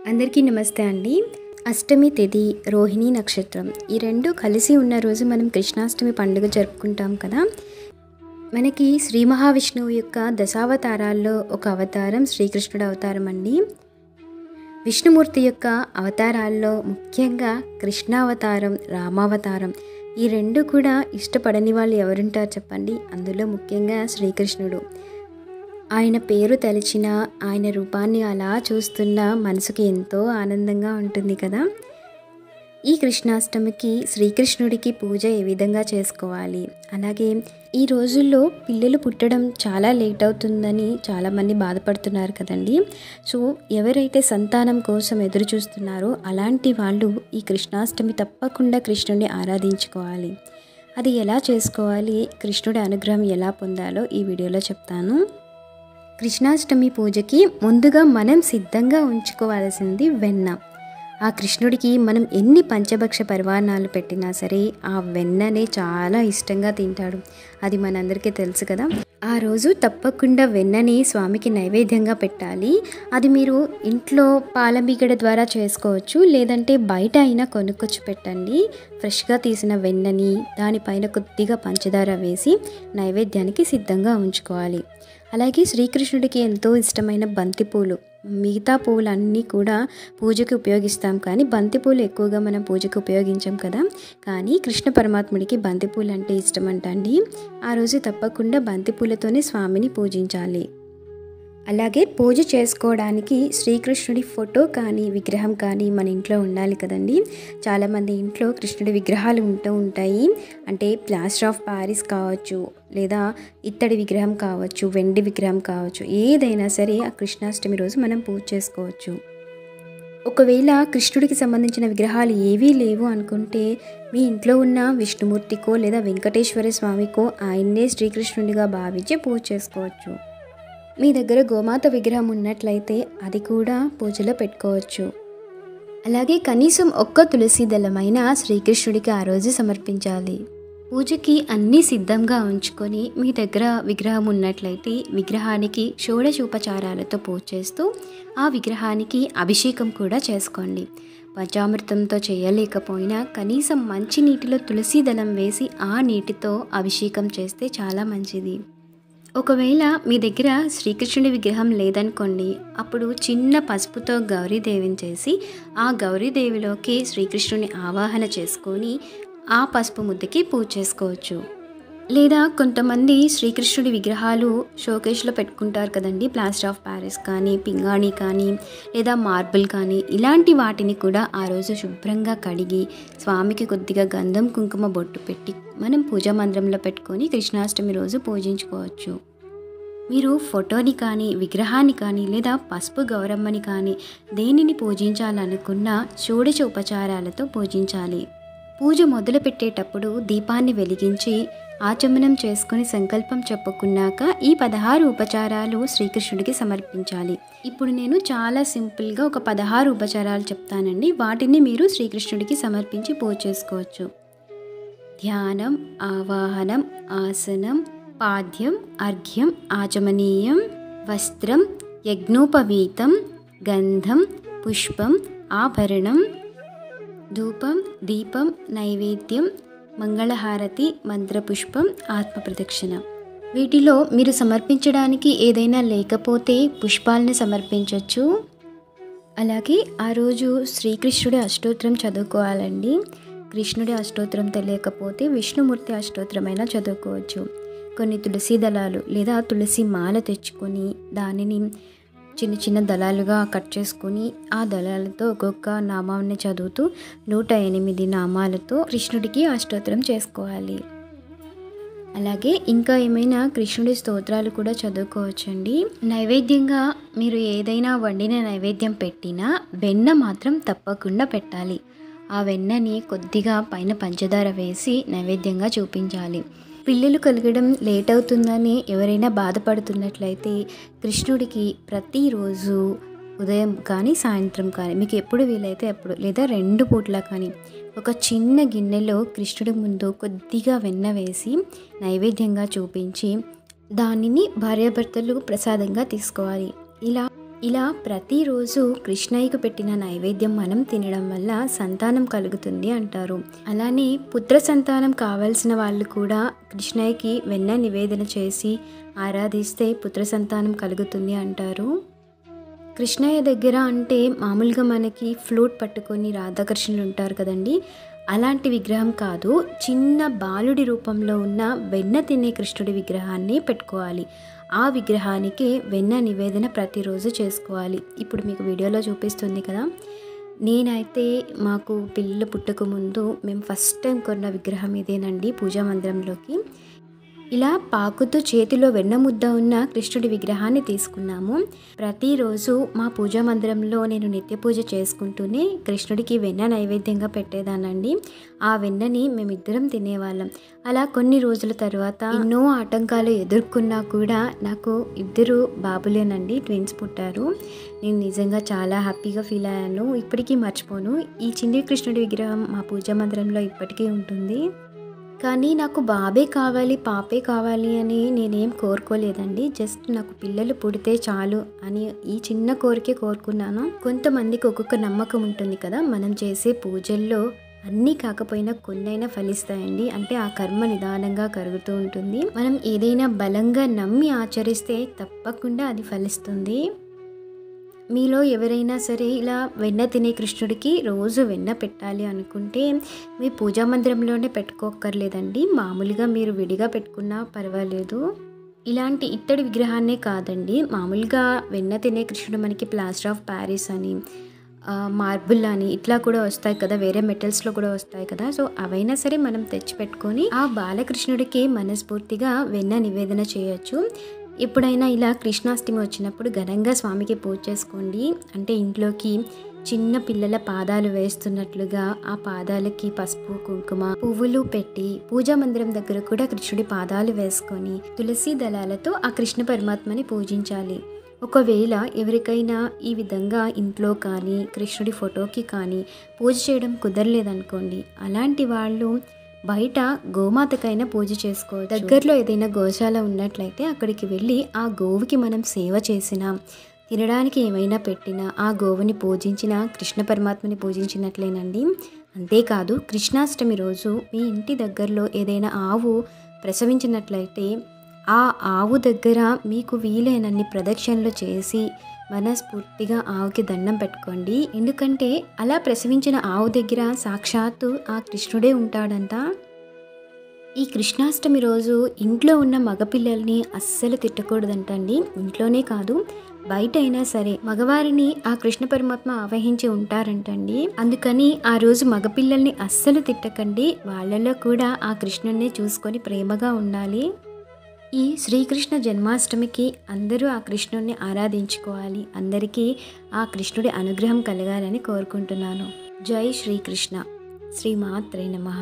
అందరికీ నమస్తే అండి. అష్టమి తిథి, రోహిణి నక్షత్రం ఈ రెండు కలిసి ఉన్న రోజు మనం కృష్ణాష్టమి పండుగ జరుపుకుంటాం కదా. మనకి శ్రీ మహావిష్ణువు యొక్క దశావతారాల్లో ఒక అవతారం శ్రీకృష్ణుడు అవతారం అండి. విష్ణుమూర్తి యొక్క అవతారాల్లో ముఖ్యంగా కృష్ణావతారం, రామావతారం ఈ రెండు కూడా ఇష్టపడని వాళ్ళు ఎవరుంటారు చెప్పండి. అందులో ముఖ్యంగా శ్రీకృష్ణుడు. ఆయన పేరు తలిచిన, ఆయన రూపాన్ని అలా చూస్తున్న మనసుకి ఎంతో ఆనందంగా ఉంటుంది కదా. ఈ కృష్ణాష్టమికి శ్రీకృష్ణుడికి పూజ ఏ విధంగా చేసుకోవాలి, అలాగే ఈ రోజుల్లో పిల్లలు పుట్టడం చాలా లేట్ అవుతుందని చాలామంది బాధపడుతున్నారు కదండి. సో ఎవరైతే సంతానం కోసం ఎదురు చూస్తున్నారో అలాంటి వాళ్ళు ఈ కృష్ణాష్టమి తప్పకుండా కృష్ణుడిని ఆరాధించుకోవాలి. అది ఎలా చేసుకోవాలి, కృష్ణుడి అనుగ్రహం ఎలా పొందాలో ఈ వీడియోలో చెప్తాను. కృష్ణాష్టమి పూజకి ముందుగా మనం సిద్ధంగా ఉంచుకోవాల్సింది వెన్న. ఆ కృష్ణుడికి మనం ఎన్ని పంచభక్ష పరివారాలు పెట్టినా సరే ఆ వెన్ననే చాలా ఇష్టంగా తింటాడు. అది మనందరికీ తెలుసు కదా. ఆ రోజు తప్పకుండా వెన్నని స్వామికి నైవేద్యంగా పెట్టాలి. అది మీరు ఇంట్లో పాలమీగడ ద్వారా చేసుకోవచ్చు, లేదంటే బయట అయినా కొనుక్కొచ్చి పెట్టండి. ఫ్రెష్గా తీసిన వెన్నని దానిపైన కొద్దిగా పంచదార వేసి నైవేద్యానికి సిద్ధంగా ఉంచుకోవాలి. అలాగే శ్రీకృష్ణుడికి ఎంతో ఇష్టమైన బంతిపూలు, మిగతా పువ్వులన్నీ కూడా పూజకి ఉపయోగిస్తాం, కానీ బంతిపూలు ఎక్కువగా మనం పూజకు ఉపయోగించాం కదా. కానీ కృష్ణ పరమాత్ముడికి బంతిపూలు అంటే ఇష్టమంట అండి. ఆ రోజు తప్పకుండా బంతిపూలతోనే స్వామిని పూజించాలి. అలాగే పూజ చేసుకోవడానికి శ్రీకృష్ణుడి ఫోటో కానీ విగ్రహం కానీ మన ఇంట్లో ఉండాలి కదండి. చాలామంది ఇంట్లో కృష్ణుడి విగ్రహాలు ఉంటాయి. అంటే ప్లాస్టర్ ఆఫ్ ప్యారిస్ కావచ్చు, లేదా ఇత్తడి విగ్రహం కావచ్చు, వెండి విగ్రహం కావచ్చు, ఏదైనా సరే ఆ కృష్ణాష్టమి రోజు మనం పూజ చేసుకోవచ్చు. ఒకవేళ కృష్ణుడికి సంబంధించిన విగ్రహాలు ఏవీ లేవు అనుకుంటే మీ ఇంట్లో ఉన్న విష్ణుమూర్తికో లేదా వెంకటేశ్వర స్వామికో ఆయన్నే శ్రీకృష్ణుడిగా భావించి పూజ చేసుకోవచ్చు. మీ దగ్గర గోమాత విగ్రహం ఉన్నట్లయితే అది కూడా పూజలో పెట్టుకోవచ్చు. అలాగే కనీసం ఒక్క తులసి దళమైన శ్రీకృష్ణుడికి ఆ రోజు సమర్పించాలి. పూజకి అన్నీ సిద్ధంగా ఉంచుకొని మీ దగ్గర విగ్రహం ఉన్నట్లయితే విగ్రహానికి షోడశోపచారాలతో పూజ చేస్తూ ఆ విగ్రహానికి అభిషేకం కూడా చేసుకోండి. పంచామృతంతో చేయలేకపోయినా కనీసం మంచి నీటిలో తులసి దళం వేసి ఆ నీటితో అభిషేకం చేస్తే చాలా మంచిది. ఒకవేళ మీ దగ్గర శ్రీకృష్ణుడి విగ్రహం లేదనుకోండి, అప్పుడు చిన్న పసుపుతో గౌరీదేవిని చేసి ఆ గౌరీదేవిలోకి శ్రీకృష్ణుని ఆవాహన చేసుకొని ఆ పసుపు ముద్దకి పూజ చేసుకోవచ్చు. లేదా కొంతమంది శ్రీకృష్ణుడి విగ్రహాలు షోకేస్లో పెట్టుకుంటారు కదండి. ప్లాస్టర్ ఆఫ్ ప్యారిస్ కానీ, పింగాణి కానీ, లేదా మార్బుల్ కానీ, ఇలాంటి వాటిని కూడా ఆ రోజు శుభ్రంగా కడిగి స్వామికి కొద్దిగా గంధం కుంకుమ బొట్టు పెట్టి మనం పూజా మందిరంలో పెట్టుకొని కృష్ణాష్టమి రోజు పూజించుకోవచ్చు. మీరు ఫోటోని కానీ, విగ్రహాన్ని కానీ, లేదా పసుపు గౌరమ్మని కానీ దేనిని పూజించాలనుకున్నా షోడశ ఉపచారాలతో పూజించాలి. పూజ మొదలు పెట్టేటప్పుడు దీపాన్ని వెలిగించి ఆచమనం చేసుకుని సంకల్పం చెప్పుకున్నాక ఈ 16 ఉపచారాలు శ్రీకృష్ణుడికి సమర్పించాలి. ఇప్పుడు నేను చాలా సింపుల్గా ఒక 16 ఉపచారాలు చెప్తానండి. వాటిని మీరు శ్రీకృష్ణుడికి సమర్పించి పూజ చేసుకోవచ్చు. ధ్యానం, ఆవాహనం, ఆసనం, పాద్యం, అర్ఘ్యం, ఆచమనీయం, వస్త్రం, యజ్ఞోపవీతం, గంధం, పుష్పం, ఆభరణం, ధూపం, దీపం, నైవేద్యం, మంగళహారతి, మంత్రపుష్పం, ఆత్మప్రదక్షిణ. వీటిలో మీరు సమర్పించడానికి ఏదైనా లేకపోతే పుష్పాలను సమర్పించవచ్చు. అలాగే ఆ రోజు శ్రీకృష్ణుడి అష్టోత్తరం చదువుకోవాలండి. కృష్ణుడి అష్టోత్తరం తెలియకపోతే విష్ణుమూర్తి అష్టోత్తరమైనా చదువుకోవచ్చు. కొన్ని తులసి దళాలు లేదా తులసి మాల తెచ్చుకొని దానిని చిన్న చిన్న దళాలుగా కట్ చేసుకొని ఆ దళాలతో ఒక్కొక్క నామాన్ని చదువుతూ 108 నామాలతో కృష్ణుడికి అష్టోత్తరం చేసుకోవాలి. అలాగే ఇంకా ఏమైనా కృష్ణుడి స్తోత్రాలు కూడా చదువుకోవచ్చండి. నైవేద్యంగా మీరు ఏదైనా వండిన నైవేద్యం పెట్టినా వెన్న మాత్రం తప్పకుండా పెట్టాలి. ఆ వెన్నని కొద్దిగా పైన పంచదార వేసి నైవేద్యంగా చూపించాలి. పిల్లలు కలగడం లేట్ అవుతుందని ఎవరైనా బాధపడుతున్నట్లయితే కృష్ణుడికి ప్రతిరోజు ఉదయం కానీ సాయంత్రం కానీ మీకు ఎప్పుడు వీలైతే అప్పుడు, లేదా 2 పూట్ల కానీ ఒక చిన్న గిన్నెలో కృష్ణుడి ముందు కొద్దిగా వెన్న వేసి నైవేద్యంగా చూపించి దానిని భార్యాభర్తలు ప్రసాదంగా తీసుకోవాలి. ఇలా ఇలా ప్రతిరోజు కృష్ణయ్యకు పెట్టిన నైవేద్యం మనం తినడం వల్ల సంతానం కలుగుతుంది అంటారు. అలానే పుత్ర సంతానం కావాల్సిన వాళ్ళు కూడా కృష్ణయ్యకి వెన్న నివేదన చేసి ఆరాధిస్తే పుత్ర సంతానం కలుగుతుంది అంటారు. కృష్ణయ్య దగ్గర అంటే మామూలుగా మనకి ఫ్లూట్ పట్టుకొని రాధాకృష్ణులు ఉంటారు కదండి, అలాంటి విగ్రహం కాదు, చిన్న బాలుడి రూపంలో ఉన్న వెన్న తినే కృష్ణుడి విగ్రహాన్ని పెట్టుకోవాలి. ఆ విగ్రహానికి వెన్న నివేదన ప్రతిరోజు చేసుకోవాలి. ఇప్పుడు మీకు వీడియోలో చూపిస్తుంది కదా, నేనైతే మాకు పిల్లలు పుట్టక ముందు మేము ఫస్ట్ టైం కొన్న విగ్రహం ఇదేనండి. పూజా మందిరంలోకి ఇలా పాకుతూ చేతిలో వెన్న ముద్ద ఉన్న కృష్ణుడి విగ్రహాన్ని తీసుకున్నాము. ప్రతిరోజు మా పూజా మందిరంలో నేను నిత్య పూజ చేసుకుంటూనే కృష్ణుడికి వెన్న నైవేద్యంగా పెట్టేదానండి. ఆ వెన్నని మేమిద్దరం తినేవాళ్ళం. అలా కొన్ని రోజుల తర్వాత ఎన్నో ఆటంకాలు ఎదుర్కొన్నా కూడా నాకు 2 బాబులేనండి, ట్విన్స్ పుట్టారు. నేను నిజంగా చాలా హ్యాపీగా ఫీల్ అయ్యాను. ఇప్పటికీ మర్చిపోను. ఈ చిన్ని కృష్ణుడి విగ్రహం మా పూజా మందిరంలో ఇప్పటికీ ఉంటుంది. కానీ నాకు బాబే కావాలి, పాపే కావాలి అని నేనేం కోరుకోలేదండి. జస్ట్ నాకు పిల్లలు పుడితే చాలు అని ఈ చిన్న కోరికే కోరుకున్నాను. కొంతమందికి ఒక్కొక్క నమ్మకం ఉంటుంది కదా, మనం చేసే పూజల్లో అన్నీ కాకపోయినా కొన్నైనా ఫలిస్తాయండి. అంటే ఆ కర్మ నిదానంగా కరుగుతూ ఉంటుంది. మనం ఏదైనా బలంగా నమ్మి ఆచరిస్తే తప్పకుండా అది ఫలిస్తుంది. మీలో ఎవరైనా సరే ఇలా వెన్న తినే కృష్ణుడికి రోజు వెన్న పెట్టాలి అనుకుంటే మీ పూజా మందిరంలోనే పెట్టుకోక్కర్లేదండి, మామూలుగా మీరు విడిగా పెట్టుకున్నా పర్వాలేదు. ఇలాంటి ఇత్తడి విగ్రహాన్నే కాదండి, మామూలుగా వెన్న తినే కృష్ణుడు మనకి ప్లాస్టర్ ఆఫ్ ప్యారిస్ అని, మార్బుల్ అని ఇట్లా కూడా వస్తాయి కదా, వేరే మెటల్స్లో కూడా వస్తాయి కదా. సో అవైనా సరే మనం తెచ్చిపెట్టుకొని ఆ బాలకృష్ణుడికి మనస్ఫూర్తిగా వెన్న నివేదన చేయొచ్చు. ఎప్పుడైనా ఇలా కృష్ణాష్టమి వచ్చినప్పుడు ఘనంగా స్వామికి పూజ చేసుకోండి. అంటే ఇంట్లోకి చిన్న పిల్లల పాదాలు వేస్తున్నట్లుగా ఆ పాదాలకి పసుపు కుంకుమ పువ్వులు పెట్టి పూజా మందిరం దగ్గర కూడా కృష్ణుడి పాదాలు వేసుకొని తులసి దళాలతో ఆ కృష్ణ పరమాత్మని పూజించాలి. ఒకవేళ ఎవరికైనా ఈ విధంగా ఇంట్లో కానీ కృష్ణుడి ఫోటోకి కానీ పూజ చేయడం కుదరలేదనుకోండి, అలాంటి వాళ్ళు బయట గోమాతకైనా పూజ చేసుకోవచ్చు. దగ్గరలో ఏదైనా గోశాల ఉన్నట్లయితే అక్కడికి వెళ్ళి ఆ గోవుకి మనం సేవ చేసినా, తినడానికి ఏమైనా పెట్టినా, ఆ గోవుని పూజించిన కృష్ణ పరమాత్మని పూజించినట్లేనండి. అంతేకాదు కృష్ణాష్టమి రోజు మీ ఇంటి దగ్గరలో ఏదైనా ఆవు ప్రసవించినట్లయితే ఆ ఆవు దగ్గర మీకు వీలైనన్ని ప్రదక్షిణలు చేసి మనస్ఫూర్తిగా ఆవుకి దండం పెట్టుకోండి. ఎందుకంటే అలా ప్రసవించిన ఆవు దగ్గర సాక్షాత్తు ఆ కృష్ణుడే ఉంటాడంట. ఈ కృష్ణాష్టమి రోజు ఇంట్లో ఉన్న మగపిల్లల్ని అస్సలు తిట్టకూడదంటండి. ఇంట్లోనే కాదు బయట అయినా సరే మగవారిని ఆ కృష్ణ పరమాత్మ ఆవహించి ఉంటారంటండి. అందుకని ఆ రోజు మగపిల్లల్ని అస్సలు తిట్టకండి. వాళ్ళలో కూడా ఆ కృష్ణుడిని చూసుకొని ప్రేమగా ఉండాలి. ఈ శ్రీకృష్ణ జన్మాష్టమికి అందరూ ఆ కృష్ణుడిని ఆరాధించుకోవాలి. అందరికీ ఆ కృష్ణుడి అనుగ్రహం కలగాలని కోరుకుంటున్నాను. జై శ్రీకృష్ణ. శ్రీమాత్రే నమః.